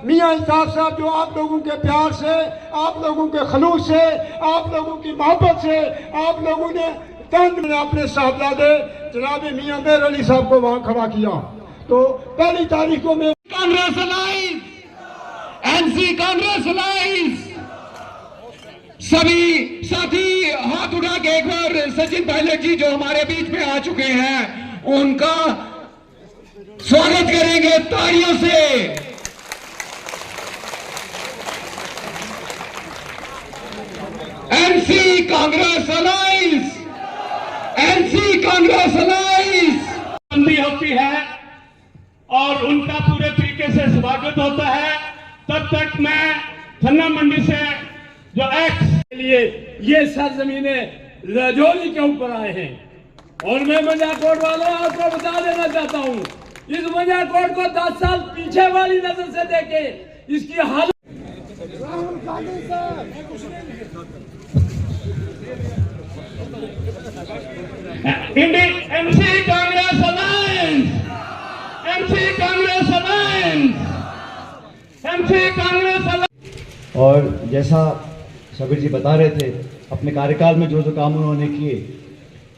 मियां इल्ताफ साहब जो आप लोगों के प्यार से, आप लोगों के खलूस से, आप लोगों की मोहब्बत से, आप लोगों ने तंग अपने साहबजादे जनाब मियां मेर अली साहब को वहां खड़ा किया। तो पहली तारीख को मैं Congress allies, NC Congress allies, सभी साथी हाथ उठा के एक बार सचिन पायलट जी जो हमारे बीच में आ चुके हैं उनका स्वागत करेंगे तालियों से। NC Congress allies, NC Congress allies बंदी होती है और उनका पूरे तरीके से स्वागत होता है। तब तक मैं खन्ना मंडी से जो एक्स के लिए ये सरजमीनें रजौली के ऊपर आए हैं और मैं मंजाकोट वालों आपको बता देना चाहता हूं, इस मंजाकोट को 10 साल पीछे वाली नजर से देखे इसकी हालत। MC Congress alliance, MC Congress alliance, MC Congress alliance. और जैसा शबीर जी बता रहे थे अपने कार्यकाल में जो जो काम उन्होंने किए,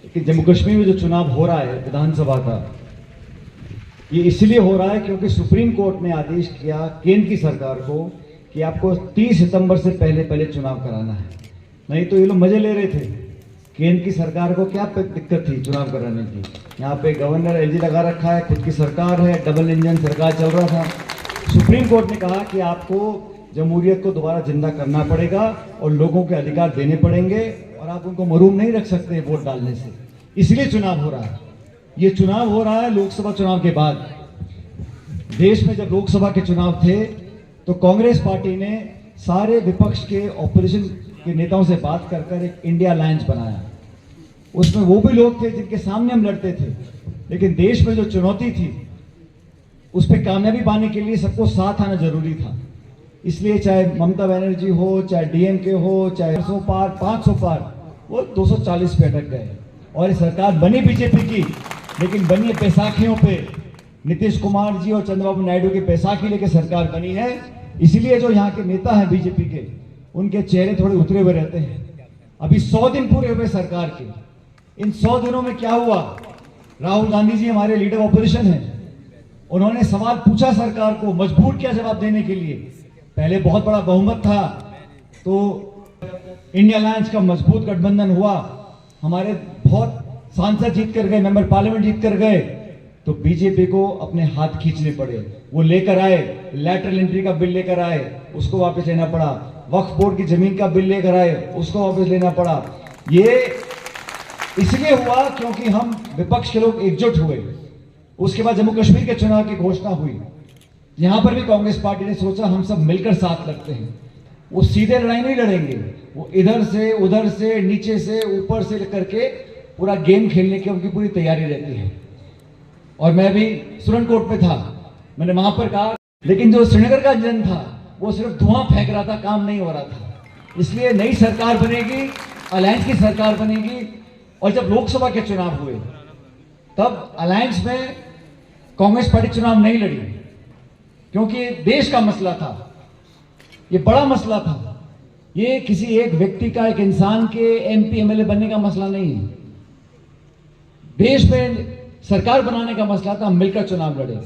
कि जम्मू कश्मीर में जो चुनाव हो रहा है विधानसभा का, ये इसलिए हो रहा है क्योंकि सुप्रीम कोर्ट ने आदेश किया केंद्र की सरकार को कि आपको 30 सितंबर से पहले पहले चुनाव कराना है। नहीं तो ये लोग मजे ले रहे थे। केंद्र की सरकार को क्या दिक्कत थी चुनाव कराने की? यहाँ पे गवर्नर एलजी लगा रखा है, खुद की सरकार है, डबल इंजन सरकार चल रहा था। सुप्रीम कोर्ट ने कहा कि आपको जमहूरियत को दोबारा जिंदा करना पड़ेगा और लोगों के अधिकार देने पड़ेंगे और आप उनको महरूम नहीं रख सकते वोट डालने से। इसलिए चुनाव हो रहा है। ये चुनाव हो रहा है लोकसभा चुनाव के बाद। देश में जब लोकसभा के चुनाव थे तो कांग्रेस पार्टी ने सारे विपक्ष के ऑपोजिशन के नेताओं से बात कर कर एक इंडिया अलायंस बनाया। उसमें वो भी लोग थे जिनके सामने हम लड़ते थे, लेकिन देश में जो चुनौती थी उस पर कामयाबी पाने के लिए सबको साथ आना जरूरी था। इसलिए चाहे ममता बनर्जी हो, चाहे डीएमके हो, चाहे 400 पार 500 पार, वो 240 पे अटक गए। और ये सरकार बनी बीजेपी की, लेकिन बनी है बैसाखियों पे। नीतीश कुमार जी और चंद्रबाबू नायडू की बैसाखी लेके सरकार बनी है। इसीलिए जो यहाँ के नेता हैं बीजेपी के, उनके चेहरे थोड़े उतरे हुए रहते हैं। अभी 100 दिन पूरे हुए सरकार के। इन 100 दिनों में क्या हुआ? राहुल गांधी जी हमारे लीडर ऑपोजिशन हैं, उन्होंने सवाल पूछा सरकार को, मजबूर किया जवाब देने के लिए। पहले बहुत बड़ा बहुमत था तो इंडिया अलायंस का मजबूत गठबंधन हुआ, हमारे बहुत सांसद जीत कर गए, मेंबर पार्लियामेंट जीत कर गए, तो बीजेपी को अपने हाथ खींचने पड़े। वो लेकर आए, लैटरल एंट्री का बिल लेकर आए, उसको वापस लेना पड़ा। वक्फ बोर्ड की जमीन का बिल लेकर आए, उसको वापस लेना पड़ा। ये इसलिए हुआ क्योंकि हम विपक्ष के लोग एकजुट हुए। उसके बाद जम्मू कश्मीर के चुनाव की घोषणा हुई। यहां पर भी कांग्रेस पार्टी ने सोचा हम सब मिलकर साथ लगते हैं। वो सीधे लड़ाई नहीं लड़ेंगे, वो इधर से उधर से नीचे से ऊपर से करके पूरा गेम खेलने की उनकी पूरी तैयारी रहती है। और मैं भी सुरनकोट पे था, मैंने वहां पर कहा, लेकिन जो श्रीनगर का जन था वो सिर्फ धुआं फेंक रहा था, काम नहीं हो रहा था। इसलिए नई सरकार बनेगी, अलायंस की सरकार बनेगी। और जब लोकसभा के चुनाव हुए तब अलायंस में कांग्रेस पार्टी चुनाव नहीं लड़ी, क्योंकि देश का मसला था, ये बड़ा मसला था। ये किसी एक व्यक्ति का, एक इंसान के एमपी एमएलए बनने का मसला नहीं है। देश में सरकार बनाने का मसला था, हम मिलकर चुनाव लड़े।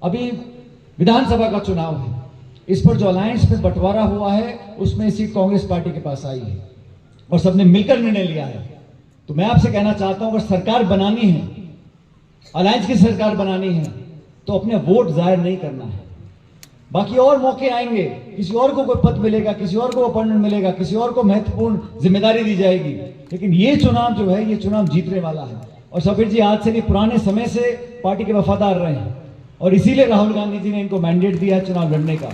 अभी विधानसभा का चुनाव है, इस पर जो अलायंस में बंटवारा हुआ है उसमें सीट कांग्रेस पार्टी के पास आई है और सबने मिलकर निर्णय लिया है। तो मैं आपसे कहना चाहता हूं, अगर सरकार बनानी है, अलायंस की सरकार बनानी है, तो अपने वोट जाहिर नहीं करना है। बाकी और मौके आएंगे, किसी और को कोई पद मिलेगा, किसी और को अपॉइंटमेंट मिलेगा, किसी और को महत्वपूर्ण जिम्मेदारी दी जाएगी, लेकिन ये चुनाव जो है ये चुनाव जीतने वाला है। और शबीर जी आज से नहीं, पुराने समय से पार्टी के वफादार रहे हैं और इसीलिए राहुल गांधी जी ने इनको मैंडेट दिया है चुनाव लड़ने का।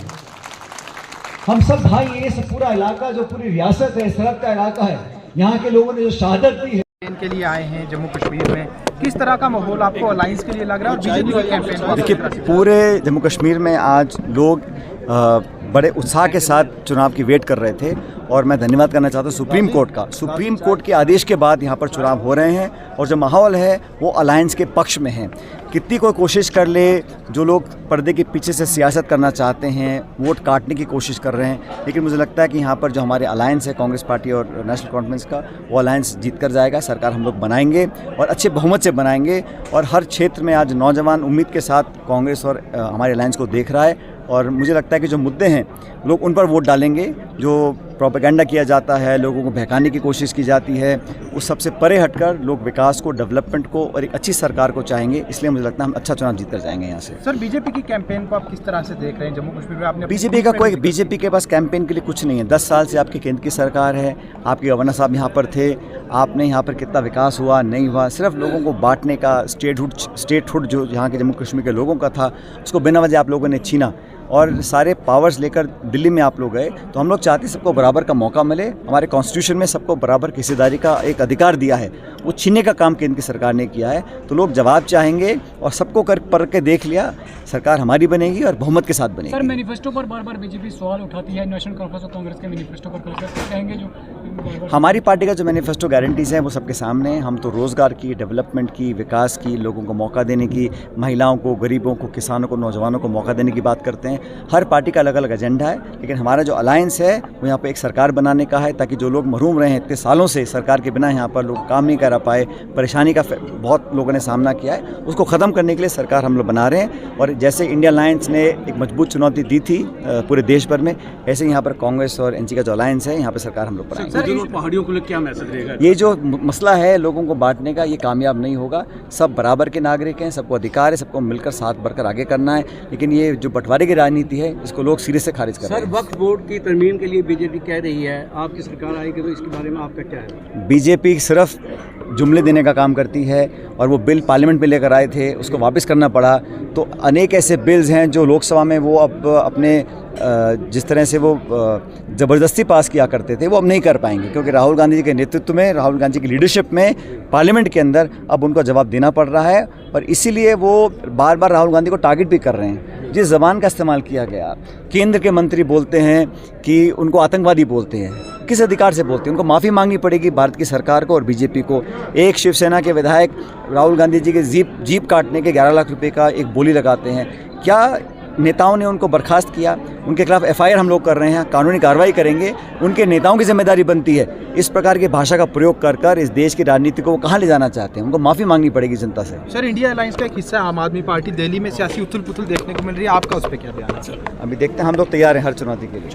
हम सब भाई, ये सब पूरा इलाका जो पूरी रियासत है, सरहद का इलाका है, यहाँ के लोगों ने जो शहादत दी है। के लिए आए हैं जम्मू कश्मीर में, किस तरह का माहौल आपको अलायंस के लिए लग रहा है और बीजेपी के कैंपेन? देखिए, पूरे जम्मू कश्मीर में आज लोग बड़े उत्साह के साथ चुनाव की वेट कर रहे थे और मैं धन्यवाद करना चाहता हूँ सुप्रीम कोर्ट का। सुप्रीम कोर्ट के आदेश के बाद यहाँ पर चुनाव हो रहे हैं और जो माहौल है वो अलायंस के पक्ष में है। कितनी कोई कोशिश कर ले, जो लोग पर्दे के पीछे से सियासत करना चाहते हैं, वोट काटने की कोशिश कर रहे हैं, लेकिन मुझे लगता है कि यहाँ पर जो हमारे अलायंस है कांग्रेस पार्टी और नेशनल कॉन्फ्रेंस का, वो अलायंस जीत कर जाएगा। सरकार हम लोग बनाएंगे और अच्छे बहुमत से बनाएंगे और हर क्षेत्र में आज नौजवान उम्मीद के साथ कांग्रेस और हमारे अलायंस को देख रहा है और मुझे लगता है कि जो मुद्दे हैं लोग उन पर वोट डालेंगे। जो प्रोपेगेंडा किया जाता है, लोगों को बहकाने की कोशिश की जाती है, उस सबसे परे हटकर लोग विकास को, डेवलपमेंट को और एक अच्छी सरकार को चाहेंगे। इसलिए मुझे लगता है हम अच्छा चुनाव जीत कर जाएंगे यहाँ से। सर, बीजेपी की कैंपेन को आप किस तरह से देख रहे हैं जम्मू कश्मीर में? आपने बीजेपी के पास कैंपेन के लिए कुछ नहीं है। 10 साल से आपकी केंद्र की सरकार है, आपके गवर्नर साहब यहाँ पर थे, आपने यहाँ पर कितना विकास हुआ नहीं हुआ, सिर्फ लोगों को बांटने का स्टेटहुड जो यहाँ के जम्मू कश्मीर के लोगों का था, उसको बिना वजह आप लोगों ने छीना और सारे पावर्स लेकर दिल्ली में आप लोग गए। तो हम लोग चाहते हैं सबको बराबर का मौका मिले। हमारे कॉन्स्टिट्यूशन में सबको बराबर की हिस्सेदारी का एक अधिकार दिया है, वो छीनने का काम केंद्र की सरकार ने किया है। तो लोग जवाब चाहेंगे और सबको कर के देख लिया, सरकार हमारी बनेगी और बहुमत के साथ बनेगी। सर, मैनिफेस्टो पर बार बार बीजेपी सवाल उठाती है, नेशनल कॉन्फ्रेंस और कांग्रेस के मैनिफेस्टो पर कहेंगे जो हमारी पार्टी का जो मैनिफेस्टो गारंटीज़ हैं वो सबके सामने हैं। हम तो रोज़गार की, डेवलपमेंट की, विकास की, लोगों को मौका देने की, महिलाओं को, गरीबों को, किसानों को, नौजवानों को मौका देने की बात करते हैं। हर पार्टी का अलग अलग एजेंडा है, लेकिन हमारा जो अलायंस है वो यहाँ पे एक सरकार बनाने का है, ताकि जो लोग महरूम रहे हैं इतने सालों से सरकार के बिना, यहाँ पर लोग काम नहीं कर पाए, परेशानी का बहुत लोगों ने सामना किया है, उसको ख़त्म करने के लिए सरकार हम लोग बना रहे हैं। और जैसे इंडिया अलायंस ने एक मजबूत चुनौती दी थी पूरे देश भर में, ऐसे यहाँ पर कांग्रेस और एनसी का जो अलायंस है यहाँ पर सरकार हम लोग बनाएंगे। पहाड़ियों को क्या मैसेज रहेगा? ये जो मसला है लोगों को बांटने का, ये कामयाब नहीं होगा। सब बराबर के नागरिक हैं, सबको अधिकार है, सबको मिलकर साथ बढ़कर आगे करना है। लेकिन ये जो बंटवारे की राजनीति है इसको लोग सिरे से खारिज कर रहे हैं। सर, वक्फ बोर्ड की तरमीम के लिए बीजेपी कह रही है, आपकी सरकार आएगी तो इसके बारे में आपका क्या है? बीजेपी सिर्फ जुमले देने का काम करती है और वो बिल पार्लियामेंट में लेकर आए थे, उसको वापस करना पड़ा। तो अनेक ऐसे बिल्स हैं जो लोकसभा में वो अब अपने जिस तरह से वो ज़बरदस्ती पास किया करते थे वो अब नहीं कर पाएंगे, क्योंकि राहुल गांधी जी के नेतृत्व में, राहुल गांधी की लीडरशिप में पार्लियामेंट के अंदर अब उनको जवाब देना पड़ रहा है। और इसीलिए वो बार बार राहुल गांधी को टारगेट भी कर रहे हैं। जिस ज़बान का इस्तेमाल किया गया, केंद्र के मंत्री बोलते हैं कि उनको आतंकवादी बोलते हैं, किस अधिकार से बोलते हैं? उनको माफ़ी मांगनी पड़ेगी भारत की सरकार को और बीजेपी को। एक शिवसेना के विधायक राहुल गांधी जी के जीप काटने के 11 लाख रुपए का एक बोली लगाते हैं। क्या नेताओं ने उनको बर्खास्त किया? उनके खिलाफ FIR हम लोग कर रहे हैं, कानूनी कार्रवाई करेंगे। उनके नेताओं की जिम्मेदारी बनती है इस प्रकार की भाषा का प्रयोग कर इस देश की राजनीति को वो कहाँ ले जाना चाहते हैं। उनको माफ़ी मांगनी पड़ेगी जनता से। सर, इंडिया अलायंस का एक हिस्सा आम आदमी पार्टी, दिल्ली में सियासी उथल पुथल देखने को मिल रही है, आपका उस पर क्या बयान है? अभी देखते हैं, हम लोग तैयार हैं हर चुनौती के लिए।